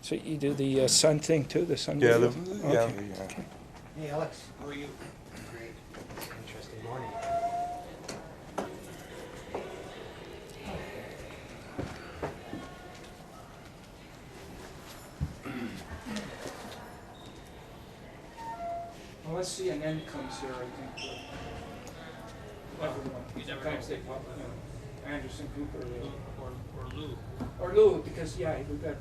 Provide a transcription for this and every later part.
So you do the sun thing too, the sun? Yeah, video? yeah. Okay. Okay. Hey Alex, how are you? Great. It's an interesting morning. Unless CNN comes here, I think. Everyone. Sometimes they pop, Anderson Cooper Or Lou. or Lou, because yeah, we got.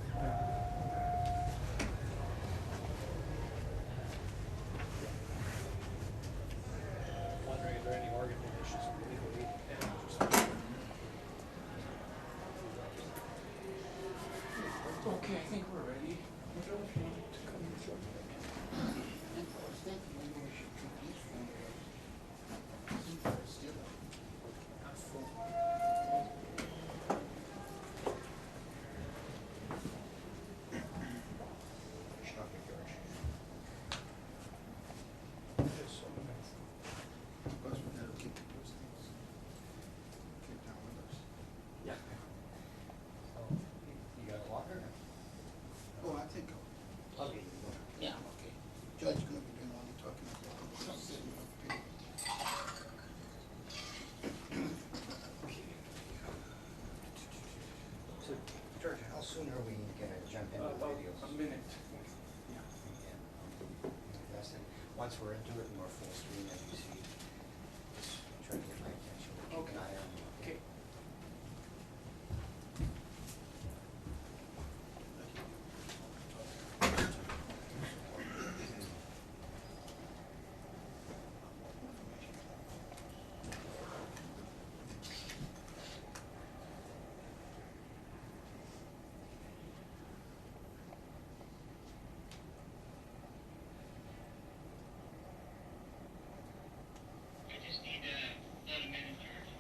Wondering if there are any organ donations legally. Okay, I think we're ready. Would you like to come and join me? Yeah. You got a walker? Oh, I think Okay. yeah, I'm okay. Judge is gonna be doing all the talking about. So, George, how soon are we gonna jump into the About videos? a minute. Yes, and once we're into it and we're full screen, as you see, just try to get my attention. Keep an eye on you. Okay. I just need about a minute, George.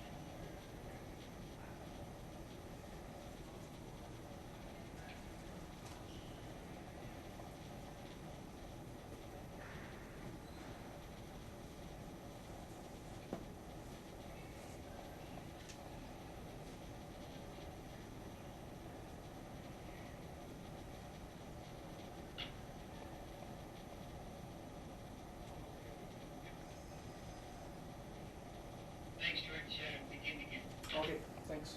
Thanks, George. Begin again. Okay, thanks.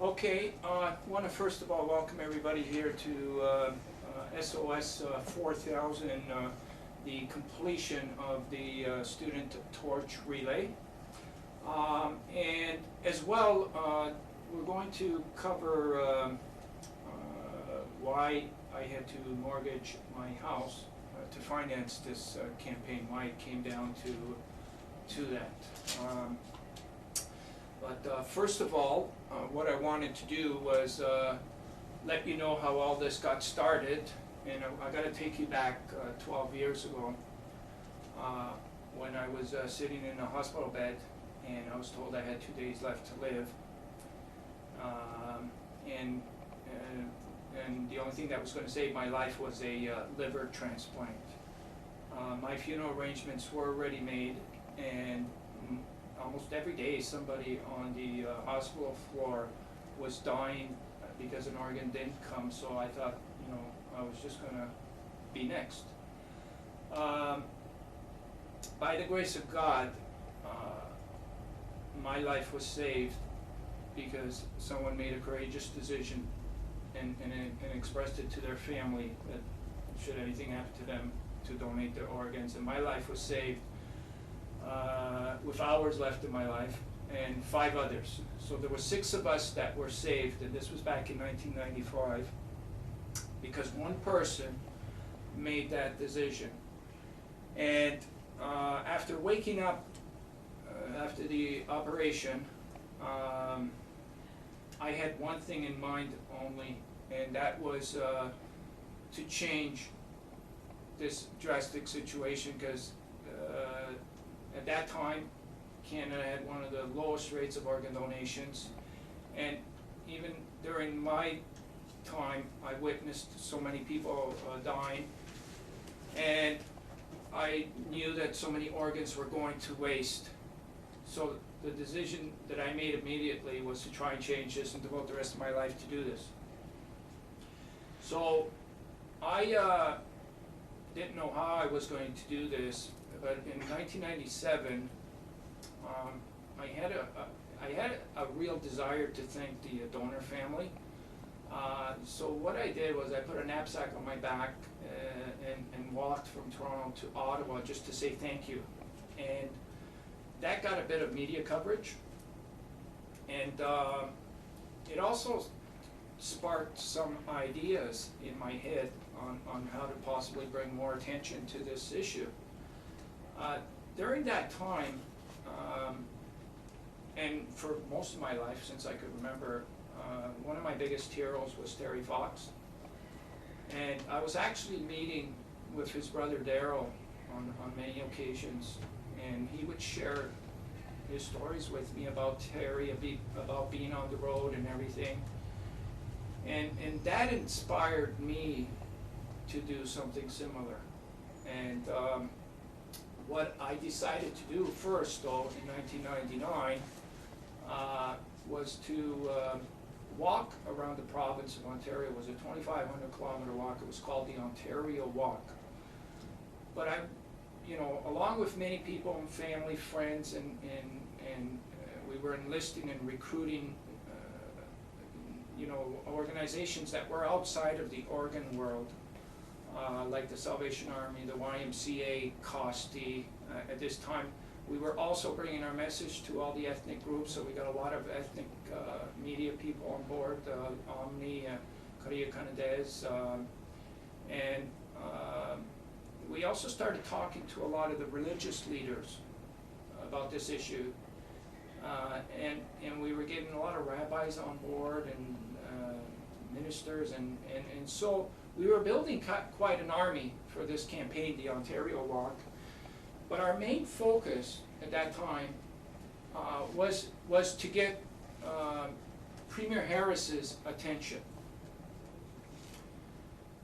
Okay, want to first of all welcome everybody here to SOS 4000, the completion of the Student Torch Relay. And as well, we're going to cover why I had to mortgage my house to finance this campaign, why it came down to that. But first of all, what I wanted to do was let you know how all this got started. And I got to take you back 12 years ago when I was sitting in a hospital bed and I was told I had 2 days left to live. And the only thing that was going to save my life was a liver transplant. My funeral arrangements were already made, and almost every day somebody on the hospital floor was dying because an organ didn't come, so I thought, I was just going to be next. By the grace of God, my life was saved because someone made a courageous decision and expressed it to their family that should anything happen to them, to donate their organs, and my life was saved with hours left in my life, and 5 others. So there were 6 of us that were saved, and this was back in 1995, because one person made that decision. And after waking up after the operation, I had one thing in mind only, and that was to change this drastic situation, because at that time, Canada had one of the lowest rates of organ donations, and even during my time, I witnessed so many people dying, and I knew that so many organs were going to waste. So the decision that I made immediately was to try and change this and devote the rest of my life to do this. So I didn't know how I was going to do this, but in 1997, I had a real desire to thank the donor family. So what I did was I put a knapsack on my back and walked from Toronto to Ottawa just to say thank you. And that got a bit of media coverage. And it also sparked some ideas in my head on how to possibly bring more attention to this issue. During that time, and for most of my life since I could remember, one of my biggest heroes was Terry Fox. And I was actually meeting with his brother Daryl on many occasions, and he would share his stories with me about Terry, about being on the road and everything. And that inspired me to do something similar. And what I decided to do first, though, in 1999, was to walk around the province of Ontario. It was a 2,500-kilometer walk. It was called the Ontario Walk. But I, along with many people and family, friends, and we were enlisting and recruiting, organizations that were outside of the organ world, like the Salvation Army, the YMCA, COSTI. At this time, we were also bringing our message to all the ethnic groups, so we got a lot of ethnic media people on board, Onley, Canadese, and we also started talking to a lot of the religious leaders about this issue, and we were getting a lot of rabbis on board and ministers, and so we were building quite an army for this campaign, the Ontario Walk. But our main focus at that time was to get Premier Harris's attention.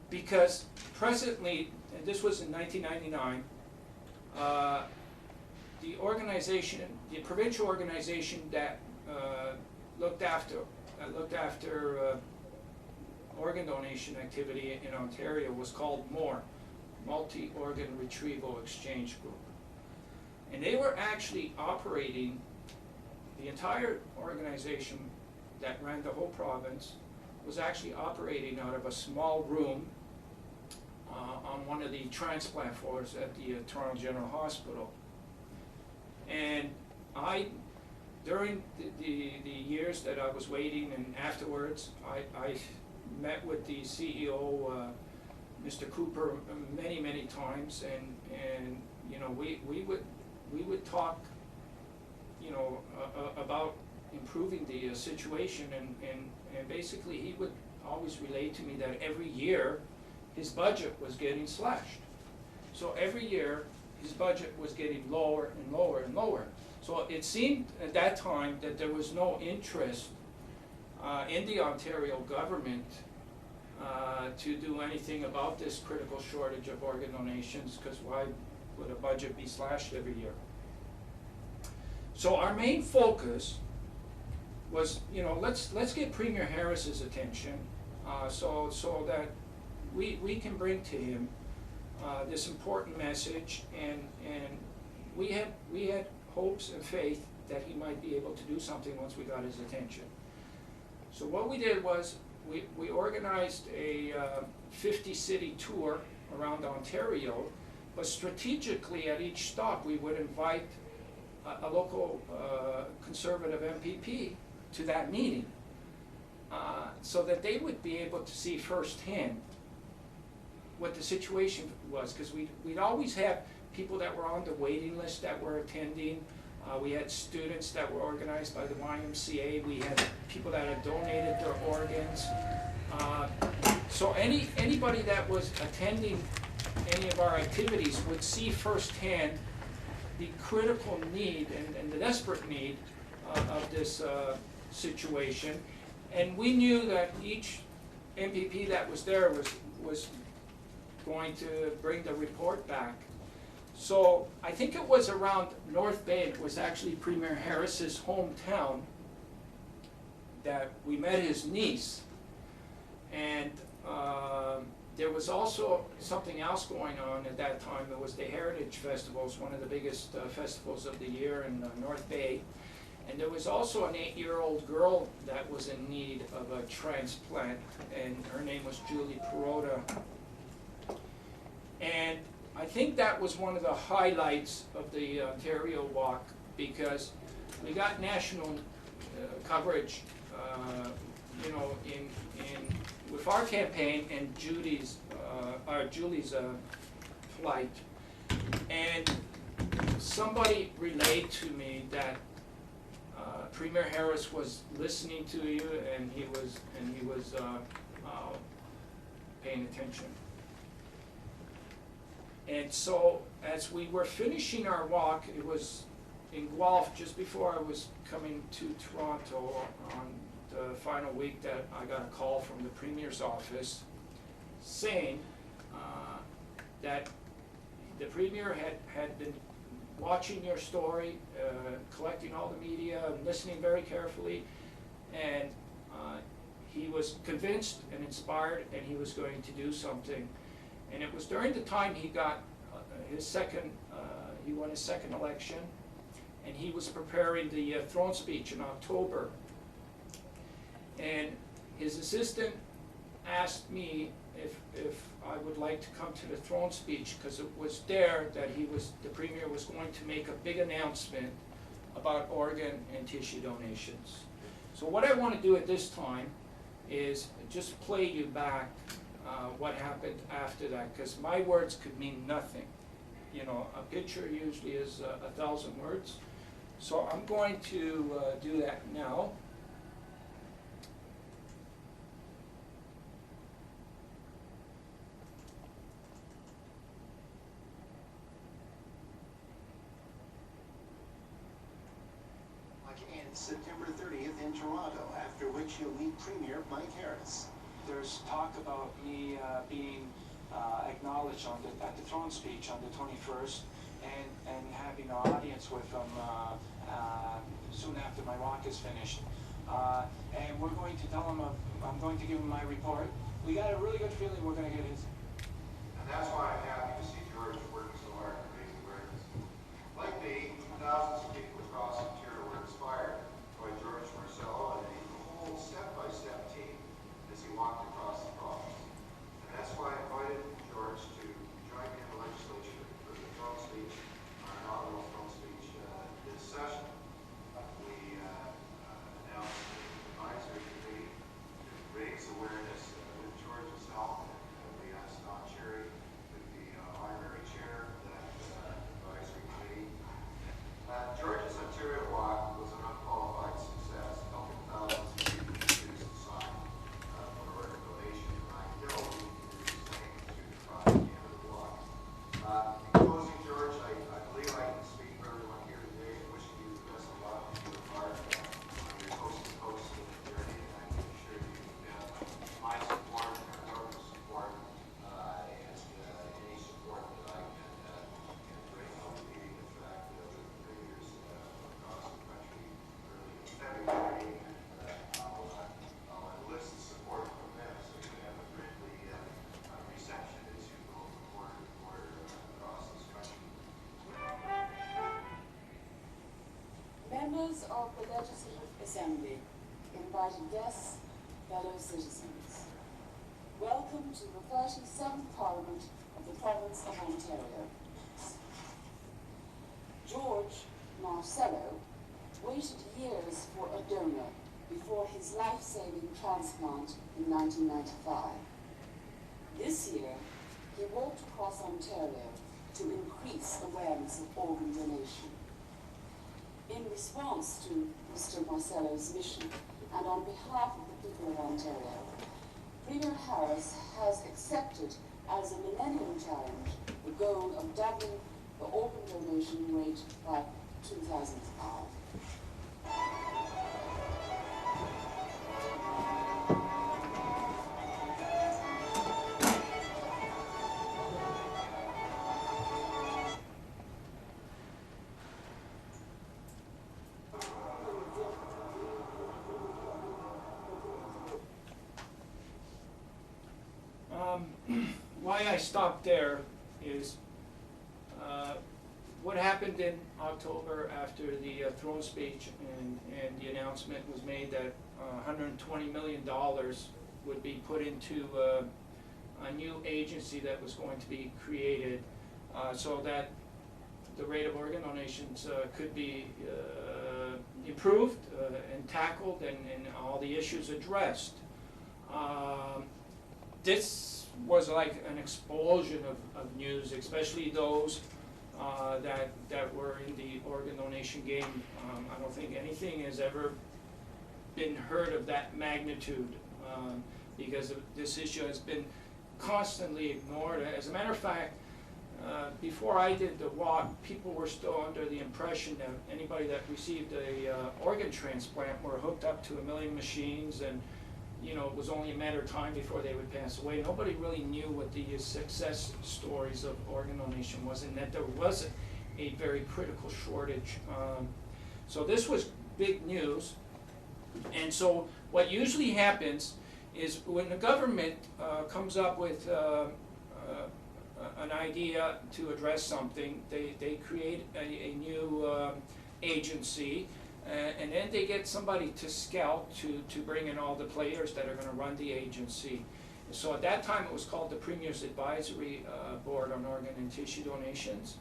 Because presently, and this was in 1999, the organization, the provincial organization that looked after organ donation activity in Ontario was called MORE, Multi-Organ Retrieval Exchange Group. And they were actually operating, the entire organization that ran the whole province was actually operating out of a small room on one of the transplant floors at the Toronto General Hospital. And during the years that I was waiting and afterwards, I met with the CEO, Mr. Cooper, many times, and we would talk, about improving the situation, and basically he would always relate to me that every year his budget was getting slashed. So every year his budget was getting lower and lower and lower. So it seemed at that time that there was no interest in the Ontario government to do anything about this critical shortage of organ donations, because why would a budget be slashed every year? So our main focus was, let's get Premier Harris's attention, so that we can bring to him this important message, and we had hopes and faith that he might be able to do something once we got his attention. So what we did was we organized a 50-city tour around Ontario, but strategically at each stop we would invite a local conservative MPP to that meeting, so that they would be able to see firsthand what the situation was, because we'd always have people that were on the waiting list that were attending. We had students that were organized by the YMCA. We had people that had donated their organs. So anybody that was attending any of our activities would see firsthand the critical need and the desperate need of this situation. And we knew that each MPP that was there was going to bring the report back. So I think it was around North Bay, it was actually Premier Harris's hometown, that we met his niece. And there was also something else going on at that time. It was the Heritage Festivals, one of the biggest festivals of the year in North Bay. And there was also an 8-year-old girl that was in need of a transplant, and her name was Julie Perota. And I think that was one of the highlights of the Ontario Walk, because we got national coverage, you know, with our campaign and Julie's flight. And somebody relayed to me that Premier Harris was listening to you, and he was paying attention. And so, as we were finishing our walk, it was in Guelph, just before I was coming to Toronto on the final week, that I got a call from the Premier's office saying that the Premier had been watching your story, collecting all the media, and listening very carefully, and he was convinced and inspired, and he was going to do something. And it was during the time he got he won his second election, and he was preparing the throne speech in October. And his assistant asked me if I would like to come to the throne speech, because it was there that the Premier was going to make a big announcement about organ and tissue donations. So what I want to do at this time is just play you back what happened after that, because my words could mean nothing. You know, a picture usually is 1,000 words. So I'm going to do that now. September 30th in Toronto, after which you'll meet Premier Mike Harris. There's talk about me being acknowledged at the throne speech on the 21st, and having an audience with him soon after my walk is finished. And we're going to tell him, I'm going to give him my report. We got a really good feeling we're going to get his. And that's why I'm happy to see George working so hard to raise awareness. Like me, thousands of people across Ontario were inspired by George Marcello and a whole step-by-step team as he walked across the province. And that's why I invited George to join me in the legislature for the throne speech, our inaugural throne speech this session. We announced an advisory committee to raise awareness with George's help, and we asked Don Cherry to be honorary chair of that advisory committee. George's Ontario Walk was an unqualified success, helping thousands of people choose to sign for an organ donation, and I know we can do the same to try Canada Walk. In closing, George, I believe I can speak for everyone here today, wishing you the best of luck as you embark on your coast-to-coast journey, and I can assure you have my support and our government's support, and any support that I can bring. I'll be meeting, in fact, with the premiers across the country early in February, and I'll enlist the support from them so you can have a friendly reception as you go from border to border across this country. Members of the Legislative Assembly, invited guests, fellow citizens, welcome to the 37th Parliament of the Province of Ontario. George Marcello waited years for a donor before his life-saving transplant in 1995. This year, he walked across Ontario to increase awareness of organ donation. In response to Mr. Marcello's mission, and on behalf of the people of Ontario, Premier Harris has accepted as a millennium challenge the goal of doubling the organ donation rate by 2005. why I stopped there is what happened in October after the throne speech and the announcement was made that $120 million would be put into a new agency that was going to be created so that the rate of organ donations could be improved and tackled and all the issues addressed. This was like an explosion of news, especially those that were in the organ donation game. I don't think anything has ever been heard of that magnitude because this issue has been constantly ignored. As a matter of fact, before I did the walk, people were still under the impression that anybody that received a organ transplant were hooked up to 1 million machines, and you know, it was only a matter of time before they would pass away. Nobody really knew what the success stories of organ donation was, and that there was a very critical shortage. So this was big news. And so what usually happens is when the government comes up with an idea to address something, they create a new agency, and then they get somebody to scout to bring in all the players that are going to run the agency. So at that time it was called the Premier's Advisory Board on Organ and Tissue Donations.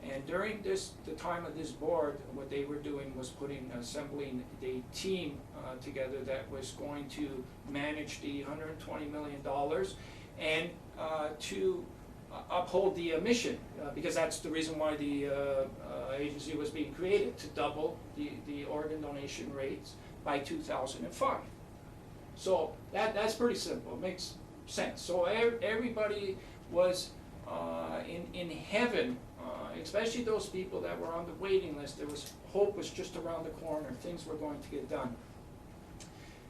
And during the time of this board, what they were doing was assembling the team together that was going to manage the $120 million and to uphold the mission, because that's the reason why the agency was being created, to double the organ donation rates by 2005. So that's pretty simple. It makes sense. So everybody was in heaven, especially those people that were on the waiting list. Hope was just around the corner. Things were going to get done.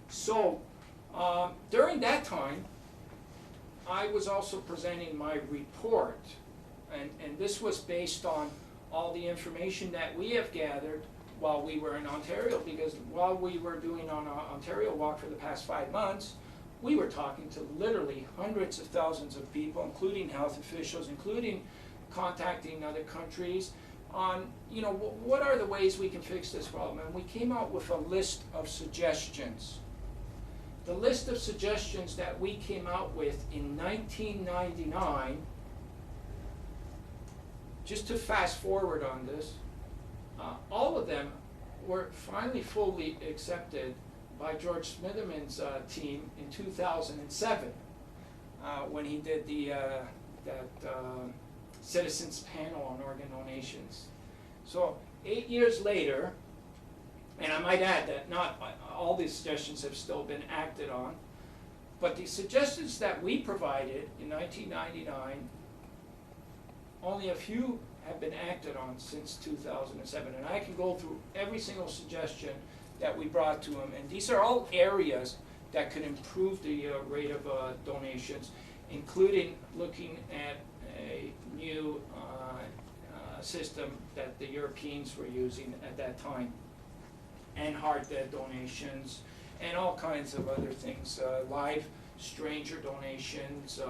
So during that time, I was also presenting my report, and this was based on all the information that we have gathered while we were in Ontario, because while we were doing our Ontario walk for the past 5 months, we were talking to literally hundreds of thousands of people, including health officials, including contacting other countries on, you know, what are the ways we can fix this problem. And we came out with a list of suggestions. The list of suggestions that we came out with in 1999, just to fast forward on this, all of them were finally fully accepted by George Smitherman's team in 2007 when he did that citizens panel on organ donations. So 8 years later, and I might add that not all these suggestions have still been acted on, but the suggestions that we provided in 1999, only a few have been acted on since 2007. And I can go through every single suggestion that we brought to them, and these are all areas that could improve the rate of donations, including looking at a new system that the Europeans were using at that time, and heart dead donations, and all kinds of other things, live stranger donations.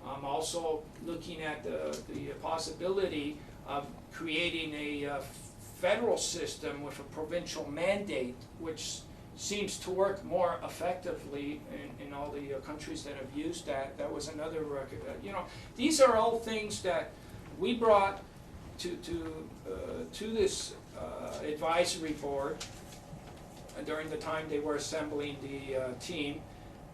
I'm also looking at the possibility of creating a federal system with a provincial mandate, which seems to work more effectively in all the countries that have used that. That was another record. You know, these are all things that we brought to this advisory board during the time they were assembling the team,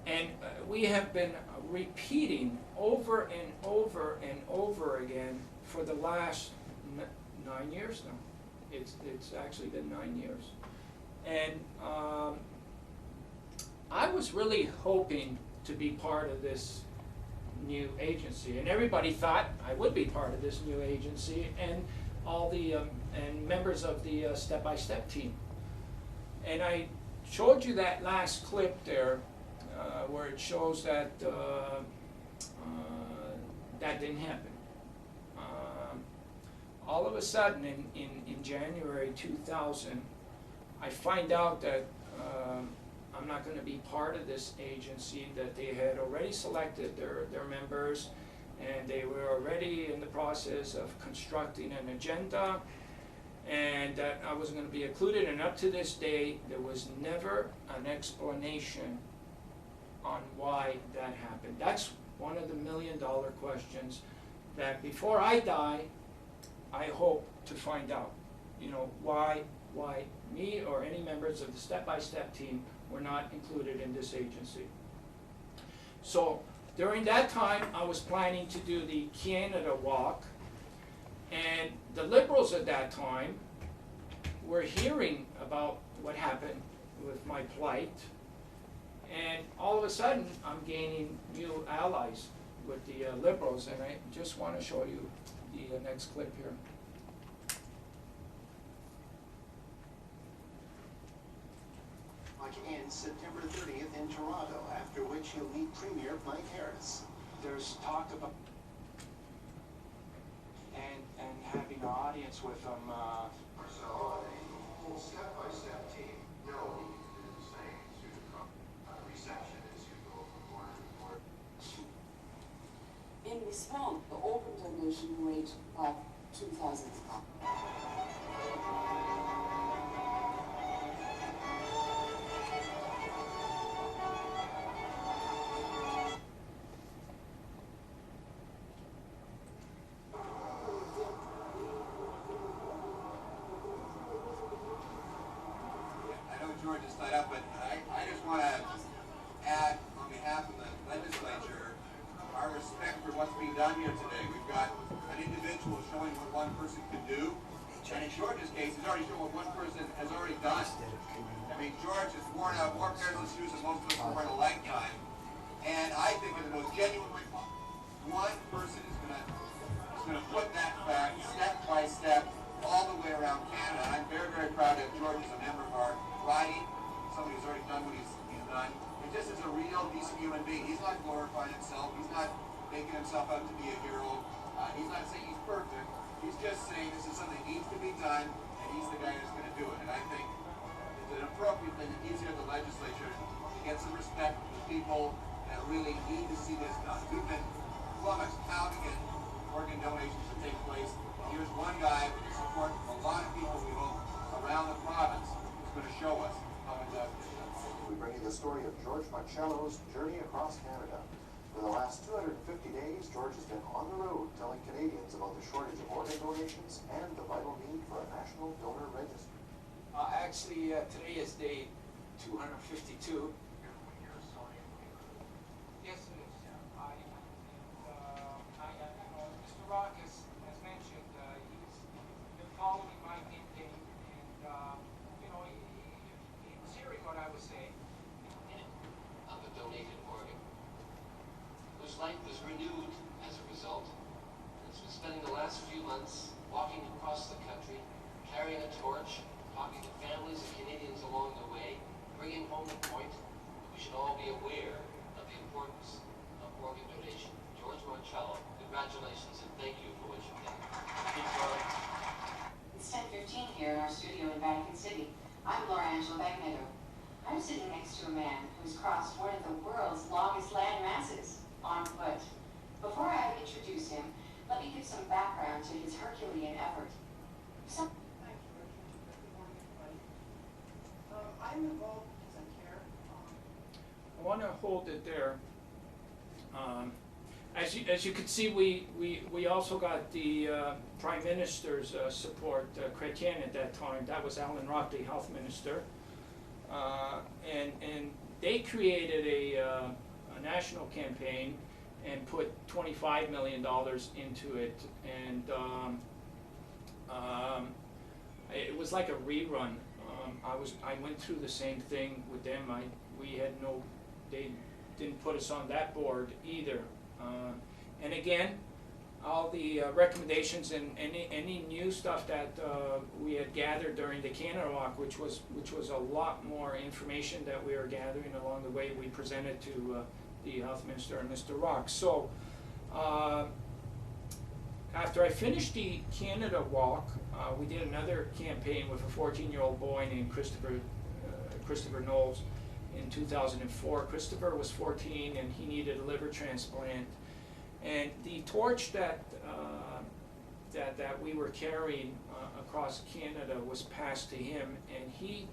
and we have been repeating over and over and over again for the last 9 years now. It's actually been 9 years, and I was really hoping to be part of this new agency, and everybody thought I would be part of this new agency, and all the and members of the step-by-step team. And I showed you that last clip there where it shows that that didn't happen. All of a sudden in January 2000, I find out that I'm not gonna be part of this agency, that they had already selected their members, and they were already in the process of constructing an agenda, and that I wasn't gonna be included, and up to this day, there was never an explanation on why that happened. That's one of the million-dollar questions that before I die, I hope to find out. You know, why me or any members of the step-by-step team were not included in this agency. So during that time, I was planning to do the Canada Walk, and the Liberals at that time were hearing about what happened with my plight, and all of a sudden, I'm gaining new allies with the Liberals, and I just want to show you the next clip here. Ends September 30th in Toronto, after which he'll meet Premier Mike Harris. There's talk about and having an audience with him. Marcello and a whole step-by-step team know he can do the same student reception as you go from corner to corner. In response, the open donation rate of 2,000. George is tied up, but I just want to add on behalf of the legislature our respect for what's being done here today. We've got an individual showing what one person can do, and in George's case, he's already shown what one person has already done. I mean, George has worn out more pairs of shoes than most of us will wear in a lifetime, and I think in the most genuine way, one person is going to put that back step by step all the way around Canada. And I'm very, very proud that George is a member of our riding, somebody who's already done what he's done. And just as a real, decent human being, he's not glorifying himself. He's not making himself out to be a hero. He's not saying he's perfect. He's just saying this is something that needs to be done, and he's the guy that's going to do it. And I think it's an appropriate thing that he's here at the legislature to get some respect from the people that really need to see this done. We've been flummoxed how to get organ donations to take place. Here's one guy with the support from a lot of people we hope around the province who's going to show us how it does. We bring you the story of George Marcello's journey across Canada. For the last 250 days, George has been on the road telling Canadians about the shortage of organ donations and the vital need for a national donor register. Actually, today is day 252. Yes, it is. Mr. Rock has mentioned he's been following my campaign, and he was hearing what I was saying. Of a donated organ, whose life was renewed as a result. It's been spending the last few months walking across the country, carrying a torch, talking to families and Canadians along the way, bringing home the point that we should all be aware of the importance of organ donation. George Marcello, congratulations and thank you for what you've done. It's 10:15 here in our studio in Vatican City. I'm Laura Angela Bagneto. I'm sitting next to a man who's crossed one of the world's longest land masses on foot. Before I introduce him, let me give some background to his Herculean effort. Thank you, Richard. Good morning, everybody. I'm involved because I care. I want to hold it there. As you can see, we also got the Prime Minister's support, Chrétien at that time. That was Alan Rock, the Health Minister. And they created a national campaign and put $25 million into it, and it was like a rerun. I went through the same thing with them. They didn't put us on that board either. And again, all the recommendations and any new stuff that we had gathered during the Canada Walk, which was a lot more information that we were gathering along the way, we presented to the Health Minister and Mr. Rock. So after I finished the Canada Walk, we did another campaign with a 14-year-old boy named Kristopher Knowles, in 2004. Christopher was 14 and he needed a liver transplant. And the torch that we were carrying across Canada was passed to him, and he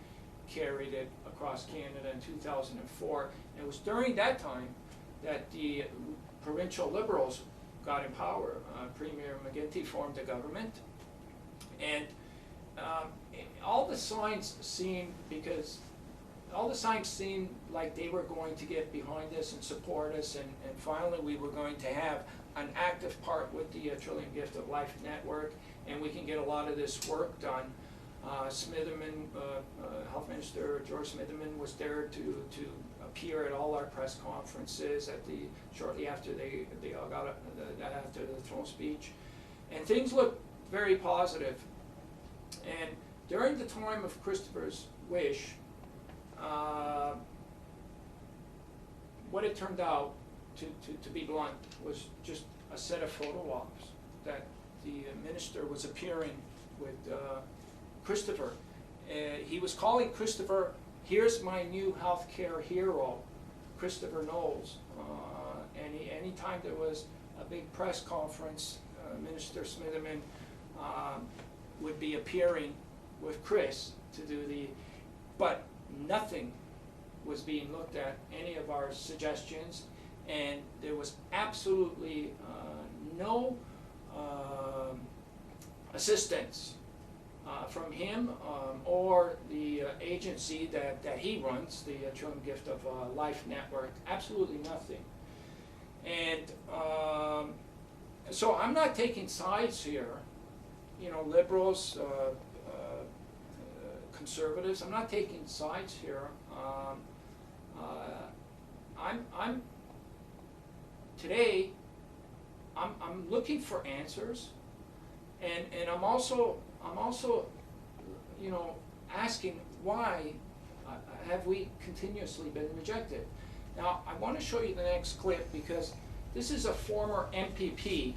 carried it across Canada in 2004. And it was during that time that the provincial Liberals got in power. Premier McGuinty formed a government, and all the signs seemed like they were going to get behind us and support us, and finally we were going to have an active part with the Trillium Gift of Life Network, and we can get a lot of this work done. Smitherman, Health Minister George Smitherman was there to appear at all our press conferences shortly after they all got after the throne speech, and things looked very positive. And during the time of Christopher's wish, what it turned out, to be blunt, was just a set of photo ops that the minister was appearing with Kristopher. He was calling Kristopher, "Here's my new healthcare hero, Kristopher Knowles." And anytime there was a big press conference, Minister Smitherman would be appearing with Chris to do but nothing was being looked at, any of our suggestions, and there was absolutely no assistance from him or the agency that he runs, the Trillium Gift of Life Network. Absolutely nothing. And so I'm not taking sides here, you know, Liberals, conservatives. I'm not taking sides here. Today I'm looking for answers, and I'm also you know, asking why have we continuously been rejected. Now I want to show you the next clip, because this is a former MPP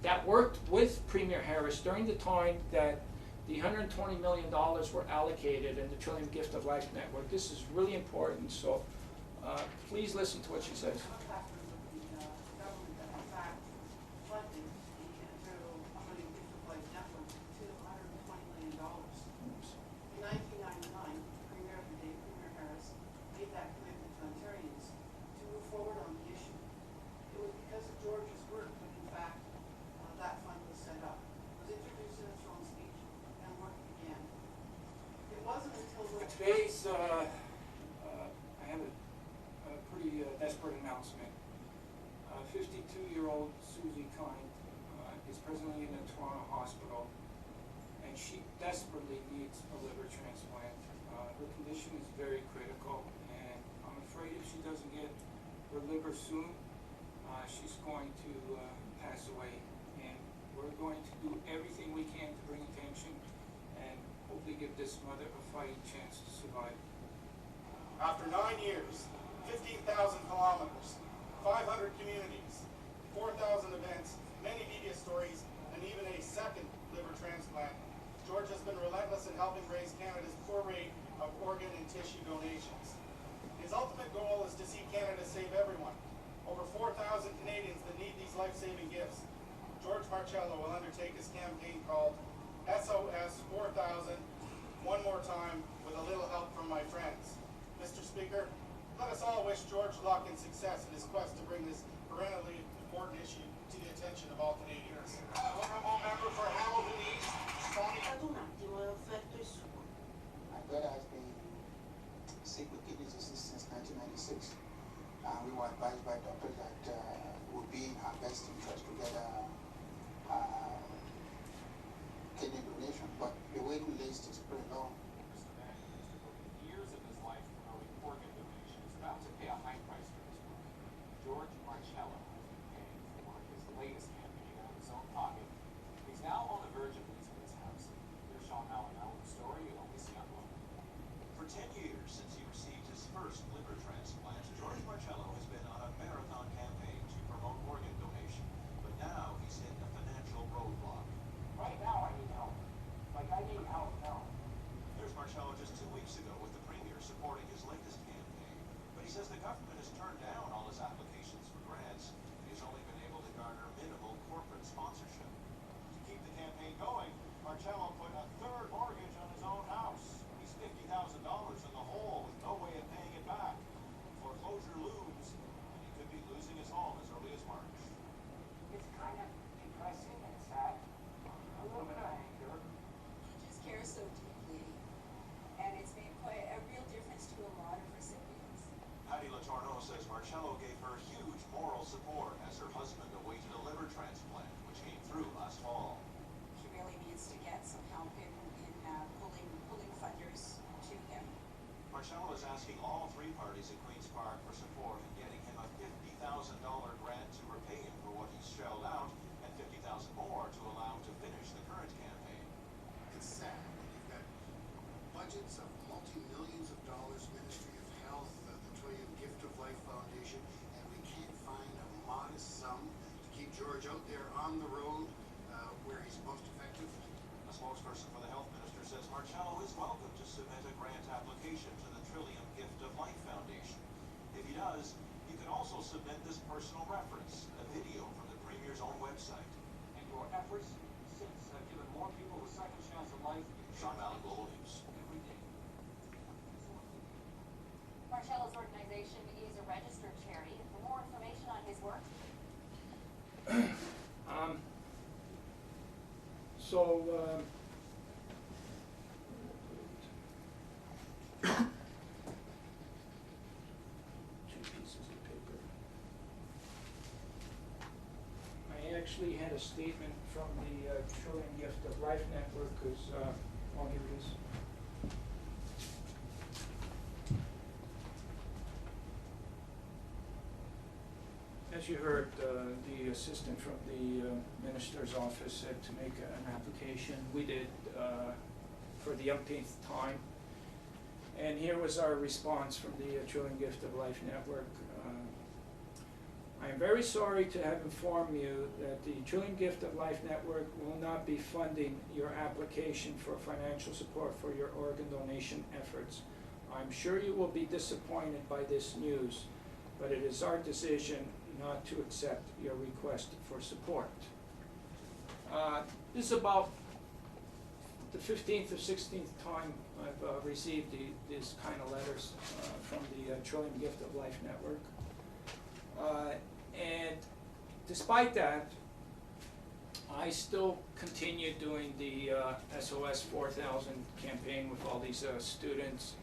that worked with Premier Harris during the time that the $120 million were allocated in the Trillium Gift of Life Network. This is really important, so please listen to what she says. Today's, I have a pretty desperate announcement. 52-year-old Susie Kind is presently in a Toronto hospital, and she desperately needs a liver transplant. Her condition is very critical, and I'm afraid if she doesn't get her liver soon, she's going to pass away. And we're going to do everything we can to bring attention and hopefully give this mother a fighting chance to survive. After 9 years, 15,000 kilometers, 500 communities, 4,000 events, many media stories, and even a second liver transplant, George has been relentless in helping raise Canada's poor rate of organ and tissue donations. His ultimate goal is to see Canada save everyone. Over 4,000 Canadians that need these life-saving gifts. George Marcello will undertake his campaign called SOS4000, one more time, with a little help from my friends. Mr. Speaker, let us all wish George luck and success in his quest to bring this perennially important issue to the attention of all Canadians. Honorable member for Hamilton East, Tony. My brother has been sick with kidney disease since 1996. We were advised by doctors that it would be in our best interest to get a kidney donation, but the waiting list is pretty long. Mr. Man has devoted years of his life promoting organ donation. Is about to pay a high price for his work. George Marcello has been paying for his latest campaign on Marcello is asking all three parties at Queen's Park for support in getting him a $50,000 grant to repay him for what he's shelled out, and $50,000 more to allow him to finish the current campaign. It's sad. You've got budgets of multi-millions of dollars, Ministry of Health, the Trillium Gift of Life Foundation, and we can't find a modest sum to keep George out there on the road where he's most effective. A spokesperson for the health minister says Marcello is welcome to submit a grant application to the Trillium Gift of Life Foundation. If he does, he could also submit this personal reference, a video from the Premier's own website. And your efforts since have given more people a second chance at life. Sean Mallon, Global News. Every day. Marcello's organization is a registered charity. For more information on his work, two pieces of paper. I actually had a statement from the Trillium Gift of Life Network, because, oh, here it is. As you heard, the assistant from the minister's office said to make an application. We did for the umpteenth time. And here was our response from the Trillium Gift of Life Network. I am very sorry to have informed you that the Trillium Gift of Life Network will not be funding your application for financial support for your organ donation efforts. I'm sure you will be disappointed by this news, but it is our decision not to accept your request for support. This is about the 15th or 16th time I've received these kind of letters from the Trillium Gift of Life Network. And despite that, I still continue doing the SOS4000 campaign with all these students.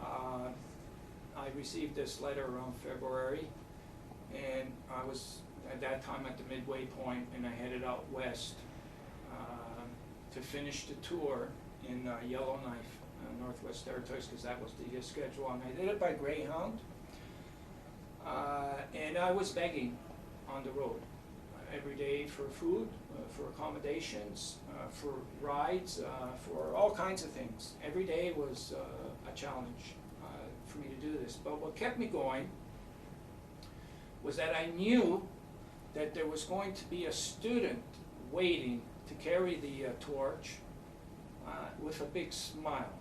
I received this letter around February, and I was at that time at the midway point, and I headed out west to finish the tour in Yellowknife, Northwest Territories, because that was the schedule, and I did it by Greyhound. And I was begging on the road every day for food, for accommodations, for rides, for all kinds of things. Every day was a challenge for me to do this. But what kept me going was that I knew that there was going to be a student waiting to carry the torch with a big smile,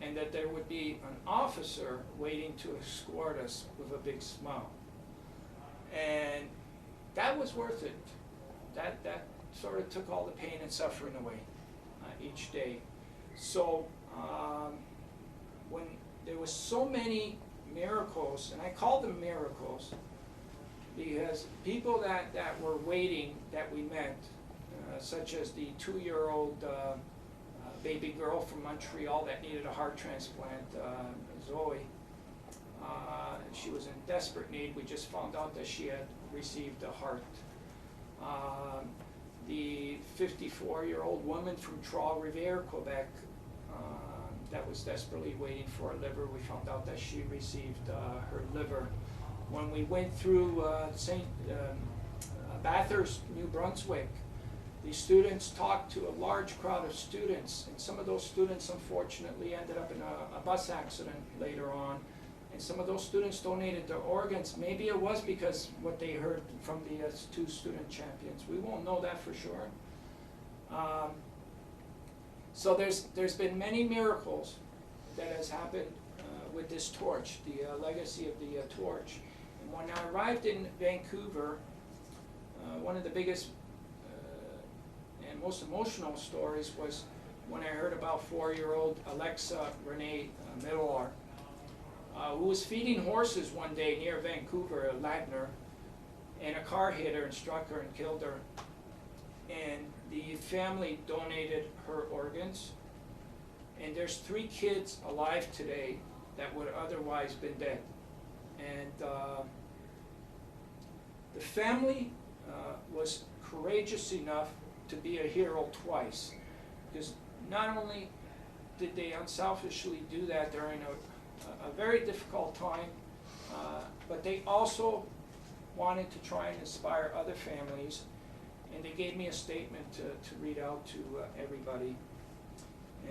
and that there would be an officer waiting to escort us with a big smile. And that was worth it. That sort of took all the pain and suffering away each day. So when there was so many miracles, and I call them miracles, because people that were waiting that we met, such as the 2-year-old baby girl from Montreal that needed a heart transplant, Zoe. She was in desperate need. We just found out that she had received a heart. The 54-year-old woman from Trois-Rivières, Quebec, that was desperately waiting for a liver. We found out that she received her liver. When we went through Bathurst, New Brunswick, the students talked to a large crowd of students, and some of those students unfortunately ended up in a bus accident later on, and some of those students donated their organs. Maybe it was because what they heard from the 2 student champions. We won't know that for sure. So there's been many miracles that has happened with this torch, the legacy of the torch. And when I arrived in Vancouver, one of the biggest and most emotional stories was when I heard about 4-year-old Alexa Renee Middler, who was feeding horses one day near Vancouver, Ladner, and a car hit her and struck her and killed her. And the family donated her organs, and there's 3 kids alive today that would otherwise been dead. And the family was courageous enough to be a hero twice, because not only did they unselfishly do that during a a very difficult time, but they also wanted to try and inspire other families, and they gave me a statement to read out to everybody.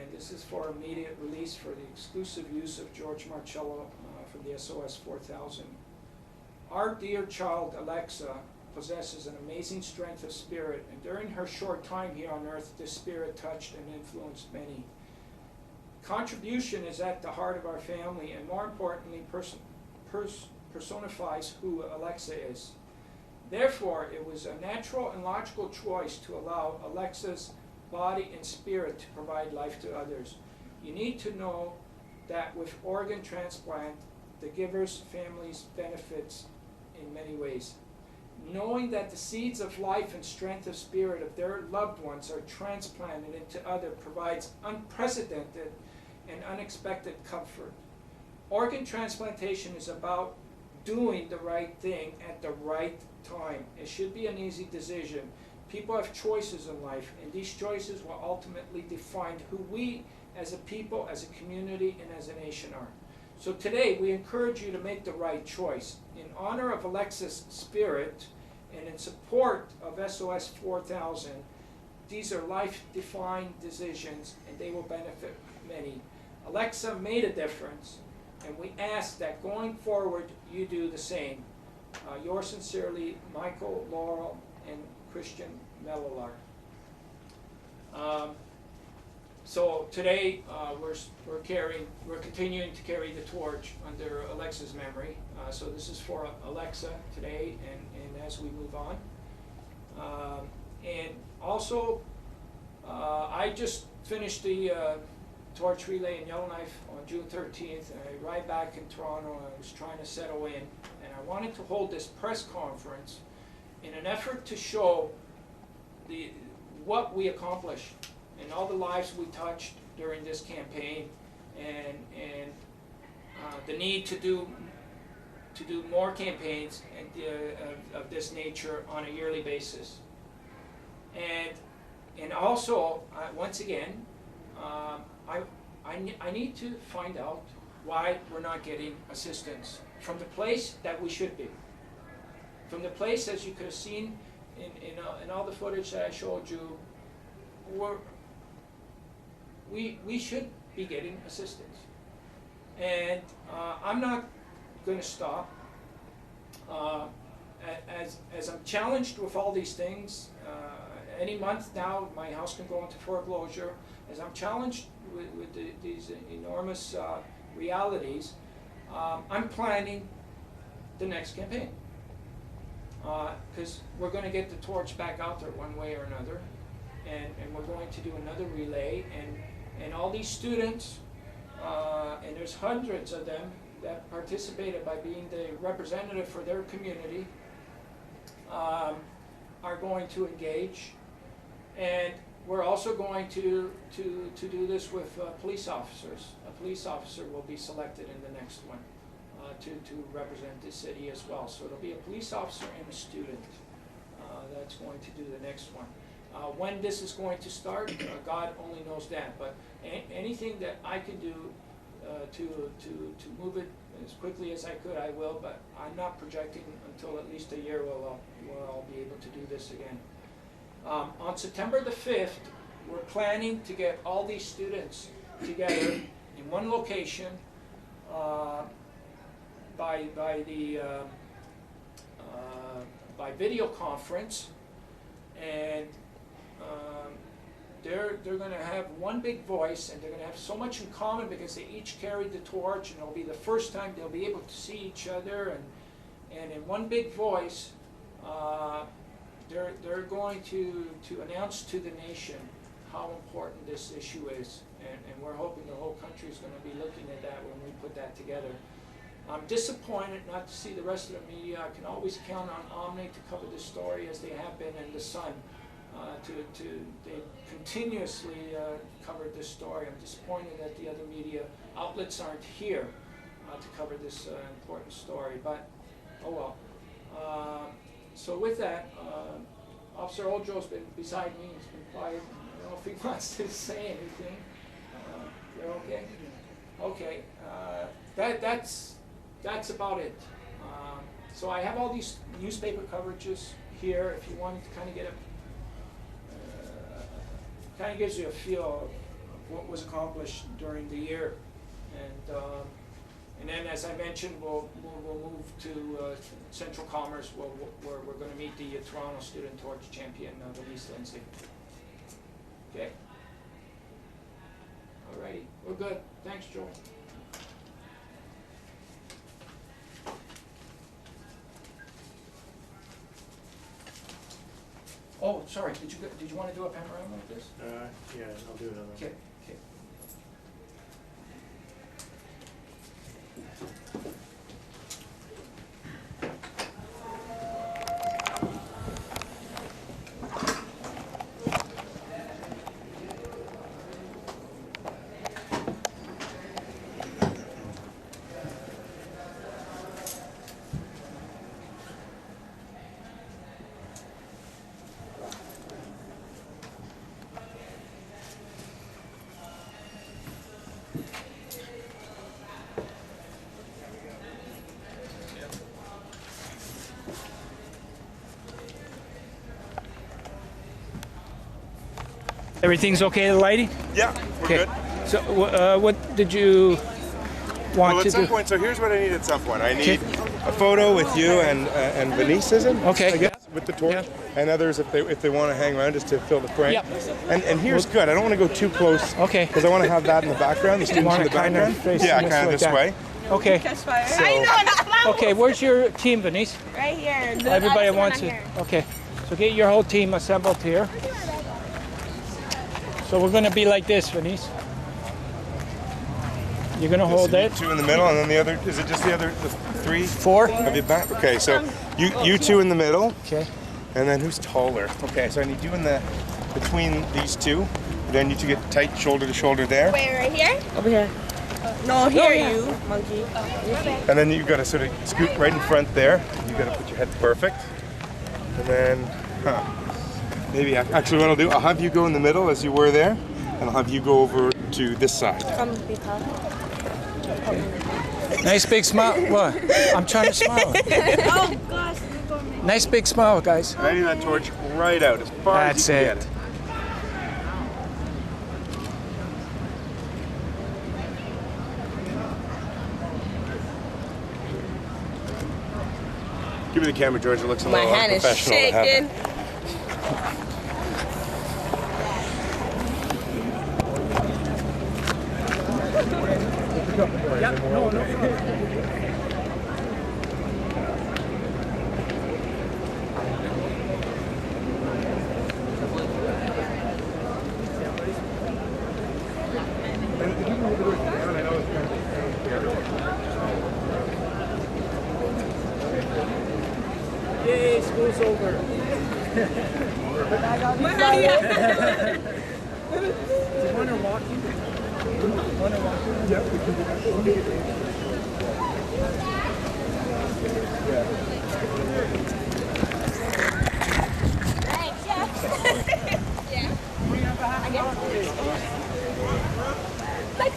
And this is for immediate release for the exclusive use of George Marcello from the SOS4000. Our dear child Alexa possesses an amazing strength of spirit, and during her short time here on earth, this spirit touched and influenced many. Contribution is at the heart of our family, and more importantly, personifies who Alexa is. Therefore, it was a natural and logical choice to allow Alexa's body and spirit to provide life to others. You need to know that with organ transplant, the giver's families benefits in many ways. Knowing that the seeds of life and strength of spirit of their loved ones are transplanted into others provides unprecedented and unexpected comfort. Organ transplantation is about doing the right thing at the right time. It should be an easy decision. People have choices in life, and these choices will ultimately define who we as a people, as a community, and as a nation are. So today we encourage you to make the right choice. In honor of Alexa's spirit and in support of SOS4000, these are life-defining decisions, and they will benefit many. Alexa made a difference, and we ask that going forward you do the same. Yours sincerely, Michael, Laurel, and Christian Mellar. So today we're continuing to carry the torch under Alexa's memory. So this is for Alexa today, and as we move on. And also, I just finished the torch relay in Yellowknife on June 13th, and I arrived back in Toronto, and I was trying to settle in, and I wanted to hold this press conference in an effort to show what we accomplished and all the lives we touched during this campaign, and the need to do more campaigns and of this nature on a yearly basis. And also, once again, I need to find out why we're not getting assistance from the place that we should be. From the place, as you could have seen in all the footage that I showed you, we should be getting assistance. And I'm not going to stop. As I'm challenged with all these things, any month now my house can go into foreclosure. As I'm challenged with these enormous realities, I'm planning the next campaign. Because we're going to get the torch back out there one way or another, and we're going to do another relay, and all these students, and there's hundreds of them that participated by being the representative for their community, are going to engage, and we're also going to do this with police officers. A police officer will be selected in the next one to represent the city as well. So it'll be a police officer and a student that's going to do the next one. When this is going to start, God only knows that. But anything that I can do to move it as quickly as I could, I will. But I'm not projecting until at least a year where I'll be able to do this again. On September the 5th, we're planning to get all these students together in one location by video conference, and they're going to have one big voice, and they're going to have so much in common because they each carried the torch, and it'll be the first time they'll be able to see each other, and in one big voice, they're going to announce to the nation how important this issue is, and we're hoping the whole country is going to be looking at that when we put that together. I'm disappointed not to see the rest of the media. I can always count on Onley to cover this story as they have been, and the Sun. They continuously covered this story. I'm disappointed that the other media outlets aren't here to cover this important story, but oh well. So with that, Officer Ojo's been beside me. He's been quiet. I don't know if he wants to say anything. You're okay? Okay, that's about it. So I have all these newspaper coverages here. If you wanted to kind of get a, kind of gives you a feel of what was accomplished during the year, and then as I mentioned, we'll move to Central Commerce, where we're going to meet the Toronto Student Torch Champion, Denise Lindsay. Okay. Alrighty, we're good. Thanks, Joel. Oh, sorry. Did you want to do a panorama like this? Yeah, I'll do another. Okay. Okay. Everything's okay, the lighting? Yeah, we're okay. good. So, what did you want Well, to at some do? point, so here's what I need at some point. I need a photo with you and Venice, is it? Okay. I guess, with the torch. And others if they want to hang around just to fill the frame. Yep. And here's good. I don't want to go too close. Okay. Because I want to have that in the background, the students in the background. Yeah, kind of this way. Okay. Catch fire. So, I know, not flowers. Okay, where's your team, Venice? Right here. Everybody wants it. Okay. So get your whole team assembled here. So we're going to be like this, Venice. You're going to hold it. Two in the middle, and then the other, is it just the three? Four. Of you back? Okay, so you two in the middle. Okay. And then who's taller? Okay, so I need you in the, between these two. Then you two get tight shoulder to shoulder there. Wait, right here? Over here. No, here you, monkey. And then you've got to sort of scoot right in front there. You've got to put your head perfect. And then, maybe, actually what I'll do, I'll have you go in the middle as you were there. And I'll have you go over to this side. Nice big smile. What? I'm trying to smile. Oh, gosh. Nice big smile, guys. I need that torch right out as far as you can get it. Give me the camera, George. It looks a little unprofessional. My hand is shaking. Yay, school's over. Do you want her walking? Want her walking? Yeah, we can do that. Thanks, yeah. Like,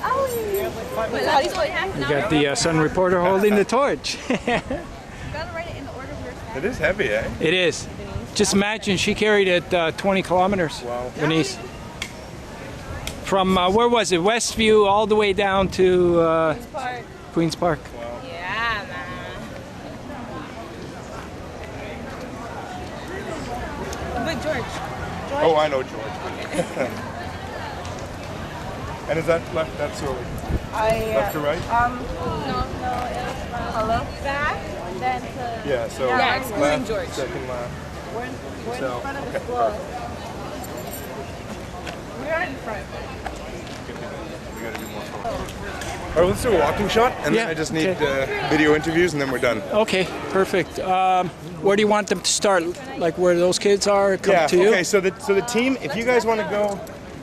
You got the Sun Reporter holding the torch. It is heavy, eh? It is. Just imagine she carried it 20 kilometers. Wow. Venice. From where was it? Westview all the way down to Queen's Park. Wow. Yeah, man. But George. Oh, I know George. And is that left? That's so left to right? No, it was from back, then to... Yeah, so excluding George. Second left. We're in So, front of the okay, school. perfect. We are in front. We gotta do more photos. All right, let's do a walking shot, and then I just need video interviews, and then we're done. Okay, perfect. Where do you want them to start? Like where those kids are? Come to you? Okay, so the team, if you guys want to go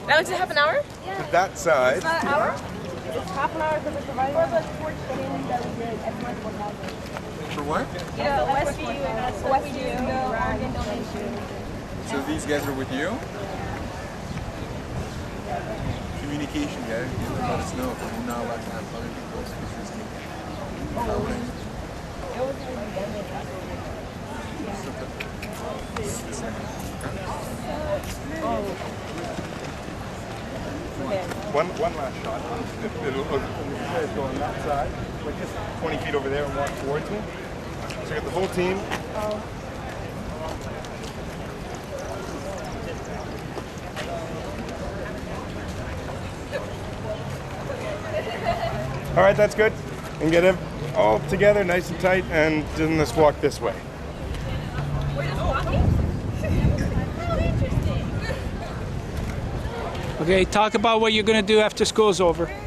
That was half an hour? to that side. It's not an hour? It's half an hour because it's provided for the torch training that we did at Marcello As. For what? Yeah, Westview and Westview organ donation. So these guys are with you? Can communication yet. You let us know. We're not allowed to have other people's existing comments. One last shot. It'll go on that side, like just 20 feet over there and walk towards me. So I got the whole team. All right, that's good. And get them all together, nice and tight, and then let's walk this way. Okay, talk about what you're going to do after school's over. Start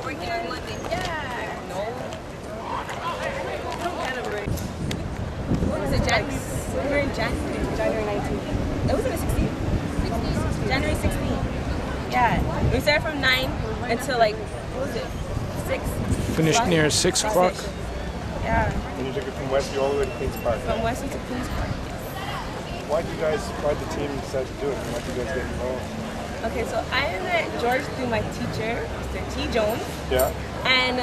working on Monday. Yeah. No. What was it, January? We were in January 19th. It was on the 16th? January 16th. Yeah. We started from 9 until like, what was it? 6. Finished near 6 o'clock. Yeah. And you took it from Westview all the way to Queen's Park. From Westview to Queen's Park. Why'd the team decide to do it? Why'd you guys get involved? Okay, so I met George through my teacher, Mr. T. Jones. Yeah. And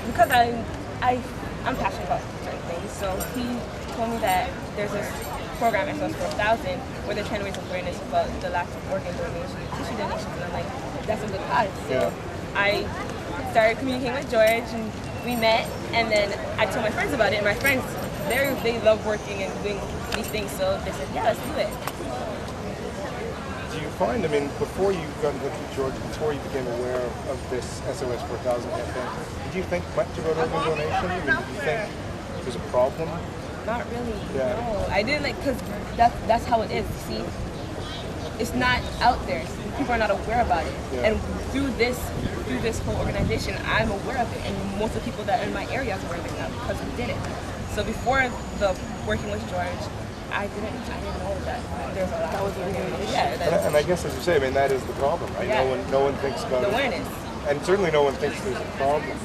because I'm passionate about certain things, so he told me that there's this program, SOS4000, where they're trying to raise awareness about the lack of organ donation, tissue donations, and I'm like, that's a good cause. So I started communicating with George, and we met, and then I told my friends about it, and my friends, they love working and doing these things, so they said, yeah, let's do it. Do you find, before you got in touch with George, before you became aware of this SOS4000 campaign, did you think much about organ donation? Did you think there's a problem? Not really, Yeah. no. I didn't because that's how it is, see? It's not out there. People are not aware about it. Yeah. And through this whole organization, I'm aware of it, and most of the people that are in my area are aware of it now because we did it. So before the working with George, I didn't know that there's a lot. That was the organization. Yeah. And I guess, as you say, that is the problem, right? Yeah. No one thinks about The it. awareness. And certainly no one thinks there's a problem.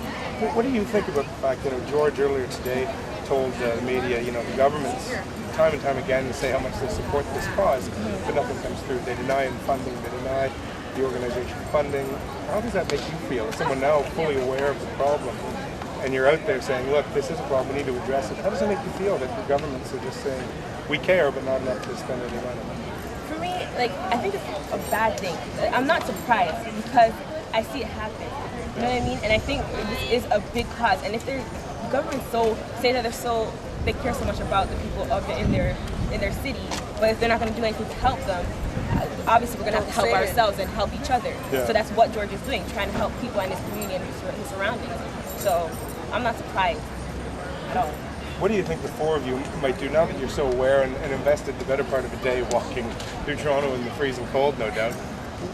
What do you think about the fact that George earlier today told the media, the governments time and time again say how much they support this cause, but nothing comes through. They deny funding, they deny the organization funding. How does that make you feel? As someone now fully aware of the problem, and you're out there saying, look, this is a problem, we need to address it. How does it make you feel that the governments are just saying, we care, but not enough to spend any money? For me, I think it's a bad thing. I'm not surprised because I see it happen. You know what I mean? And I think this is a big cause. And if the government's say that they care so much about the people in their city, but if they're not going to do anything to help them, obviously we're going to have to help ourselves and help each other. Yeah. So that's what George is doing, trying to help people in his community and his surroundings. So I'm not surprised at all. What do you think the four of you might do now that you're so aware and invested the better part of a day walking through Toronto in the freezing cold, no doubt?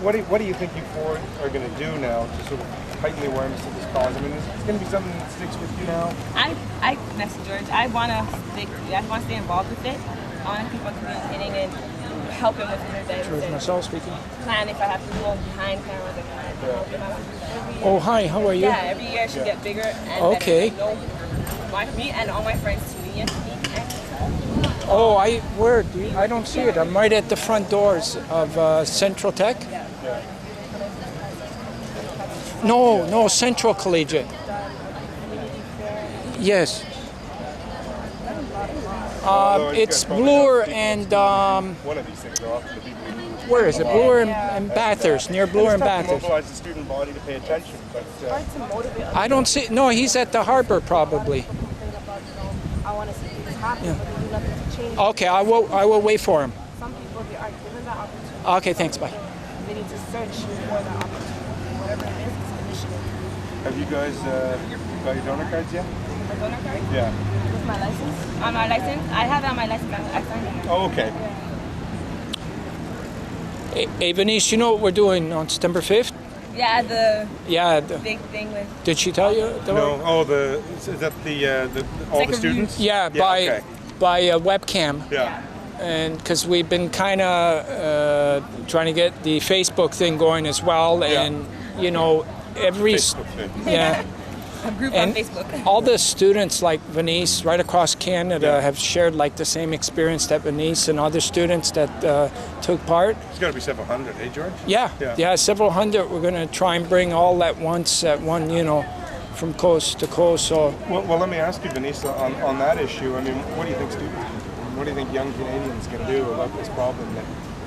What do you think you four are going to do now to sort of heighten the awareness of this cause? Is it going to be something that sticks with you now? I message George. I want to stay involved with it. I want to keep on communicating and helping with his events. George Marcello speaking. Plan if I have to go behind cameras and help him out. Oh, hi, how are you? Yeah, every year it should get bigger and okay. better. Me and all my friends to me and Oh, I don't see it. I'm right at the front doors of Central Tech. No, Central Collegiate. Yes. It's Bloor and one of these things are often the people who where is it? Bloor and Bathurst, near Bloor and Bathurst. Bathurst. Mobilize the student body to pay attention, but I don't see. No, he's at the harbor probably. I want to see this happen, but they do nothing to change. Okay, I will wait for him. Some people, they aren't given that opportunity. Okay, thanks. Bye. They need to search for that opportunity. Whatever it is, it's initiative. have you guys got your donor cards yet? My donor card? Yeah. With my license? On my license? I have it on my license. I signed it. Oh, okay. Hey, Venice, you know what we're doing on September 5th? Yeah, the the big thing with... Did she tell you? No. Oh, is that all the students? Yeah, by webcam. Yeah. And because we've been kind of trying to get the Facebook thing going as well, and every Facebook thing. yeah. a group And on Facebook. all the students like Venice right across Canada Yeah. have shared like the same experience that Venice and other students that took part. There's got to be several hundred, hey George? Yeah, several hundred. We're going to try and bring all at once at one, from coast to coast. So Well, let me ask you, Vanessa, on that issue. I mean, what do you think students can do? What do you think young Canadians can do about this problem that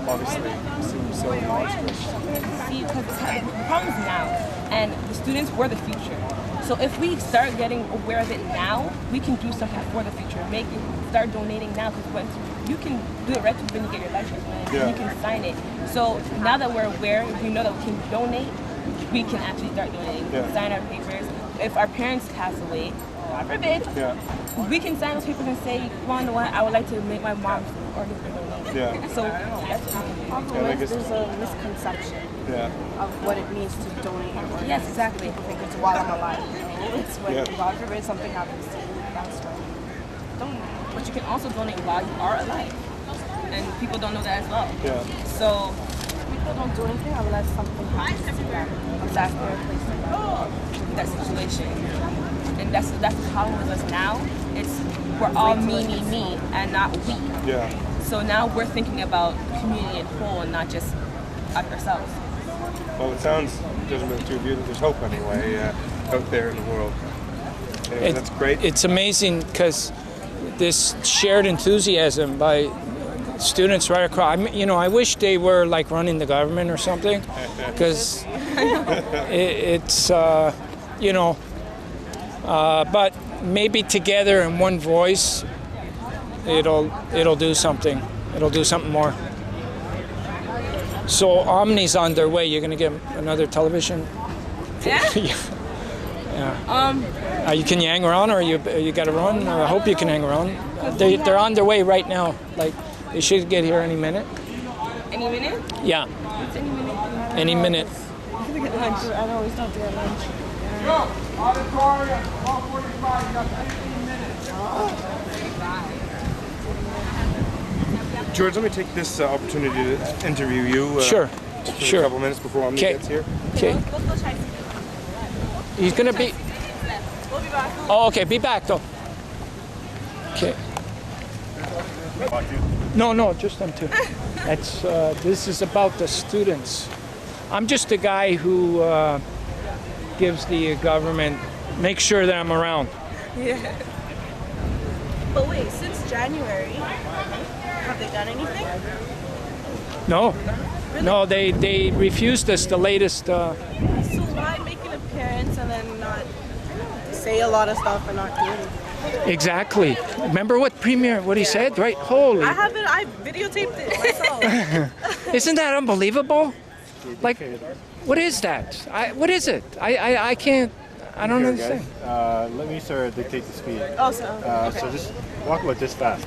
obviously seems so monstrous? See, because the problem is now, and the students were the future. So if we start getting aware of it now, we can do something for the future. Start donating now, because you can do it right when you get your license, and you can sign it. So now that we're aware, we know that we can donate, we can actually start donating, sign our papers. If our parents pass away, God forbid, we can sign those papers and say, well, you know what, I would like to make my mom's organs donated. So that's what we can do. There's a misconception of what it means to donate an organ. Yes, exactly. People think it's while I'm alive. It's when, God forbid, something happens to you. That's when donate. But you can also donate while you are alive. And people don't know that as well. So people don't do anything unless something happens to them. That's their place in that situation. And that's the problem with us now. We're all me, and not we. So now we're thinking about the community as whole and not just ourselves. Well, it sounds, judging by the two of you, that there's hope anyway out there in the world. Anyway, that's great. It's amazing because this shared enthusiasm by students right across. I wish they were like running the government or something, because it's but maybe together in one voice, it'll do something. It'll do something more. So Onley's on their way. You're gonna get another television. Yeah. Can you hang around, or you got to run? I hope you can hang around. They're on their way right now. Like they should get here any minute. Any minute? Yeah. It's any minute. Any minute. I'm gonna get lunch. I know we don't get lunch. Go! Auditorium, 12:45, you got 15 minutes. George, let me take this opportunity to interview you. Sure. Just a couple minutes before Onley gets here. Okay. He's gonna be. We'll be back. Oh, okay. Be back though. Okay. No, just them two. That's. This is about the students. I'm just a guy who gives the government, make sure that I'm around. Yeah. But wait, since January, have they done anything? No. Really? No, they refused us the latest. So why make an appearance and then not say a lot of stuff and not do anything? Exactly. Remember what he said, right? Holy. I videotaped it myself. Isn't that unbelievable? Like, what is that? What is it? I can't. I don't understand. Let me sort of dictate the speed. Oh, so okay. So just walk about this fast.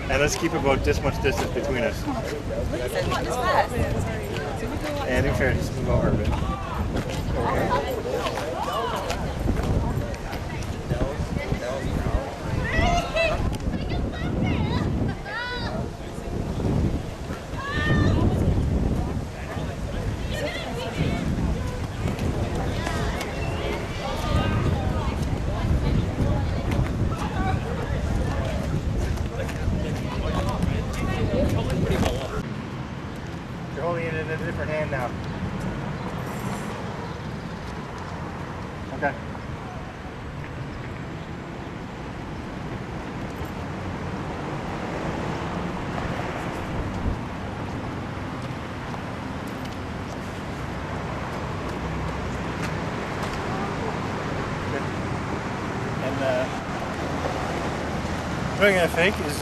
And let's keep about this much distance between us. What is it? This fast? And in fairness, move over a bit. Okay. You're holding it in a different hand now. Okay. And what I'm gonna fake is